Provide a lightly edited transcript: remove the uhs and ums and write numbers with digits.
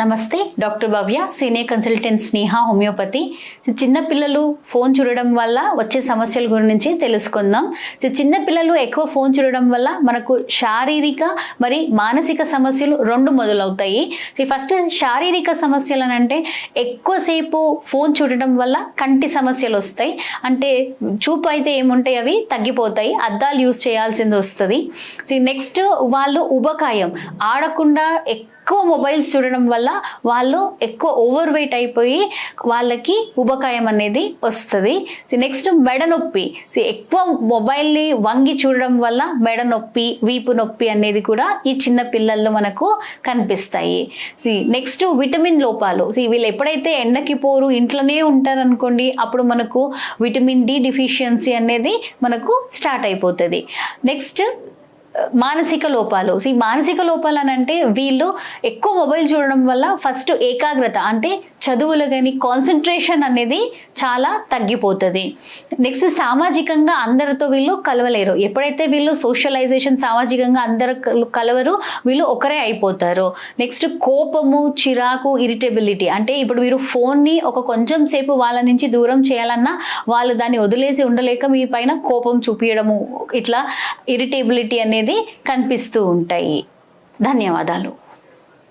నమస్తే, డాక్టర్ భవ్య, senior consultant స్నేహ homeopathy. చిన్న పిల్లలు ఫోన్ చూడడం వల్ల వచ్చే సమస్యల గురించి తెలుసుకుందాం. చిన్న పిల్లలు ఎక్కువ ఫోన్ చూడడం వల్ల మనకు శారీరక మరి మానసిక సమస్యలు రెండు మొదలవుతాయి. ఫస్ట్ శారీరక సమస్యలు అని అంటే ఎక్కువసేపు ఫోన్ చూడడం వల్ల కంటి సమస్యలు వస్తాయి. అంటే చూపు అయితే ఏముంటాయి, అవి తగ్గిపోతాయి, అద్దాలు యూజ్ చేయాల్సింది వస్తుంది. నెక్స్ట్ వాళ్ళు ఉబకాయం ఆడకుండా ఎక్కువ మొబైల్స్ చూడడం వల్ల వాళ్ళు ఎక్కువ ఓవర్ వెయిట్ అయిపోయి వాళ్ళకి ఉబకాయం అనేది వస్తుంది. నెక్స్ట్ మెడ నొప్పి, ఎక్కువ మొబైల్ని వంగి చూడడం వల్ల మెడ నొప్పి, వీపు నొప్పి అనేది కూడా ఈ చిన్న పిల్లల్లో మనకు కనిపిస్తాయి. నెక్స్ట్ విటమిన్ లోపాలు, వీళ్ళు ఎప్పుడైతే ఎండకి పోరు ఇంట్లోనే ఉంటారు అనుకోండి, అప్పుడు మనకు విటమిన్ డి డిఫిషియన్సీ అనేది మనకు స్టార్ట్ అయిపోతుంది. నెక్స్ట్ మానసిక లోపాలు, మానసిక లోపాలు అని అంటే వీళ్ళు ఎక్కువ మొబైల్ చూడడం వల్ల ఫస్ట్ ఏకాగ్రత అంటే చదువులు కానీ కాన్సన్ట్రేషన్ అనేది చాలా తగ్గిపోతుంది. నెక్స్ట్ సామాజికంగా అందరితో వీళ్ళు కలవలేరు. ఎప్పుడైతే వీళ్ళు సోషలైజేషన్ సామాజికంగా అందరు కలవరు, వీళ్ళు ఒకరే అయిపోతారు. నెక్స్ట్ కోపము, చిరాకు, ఇరిటబిలిటీ, అంటే ఇప్పుడు మీరు ఫోన్ని కొంచెం సేపు వాళ్ళ నుంచి దూరం చేయాలన్నా వాళ్ళు దాన్ని వదిలేసి ఉండలేక మీ పైన కోపం చూపించడము, ఇట్లా ఇరిటబిలిటీ అనేది కనిపిస్తూ ఉంటాయి. ధన్యవాదాలు.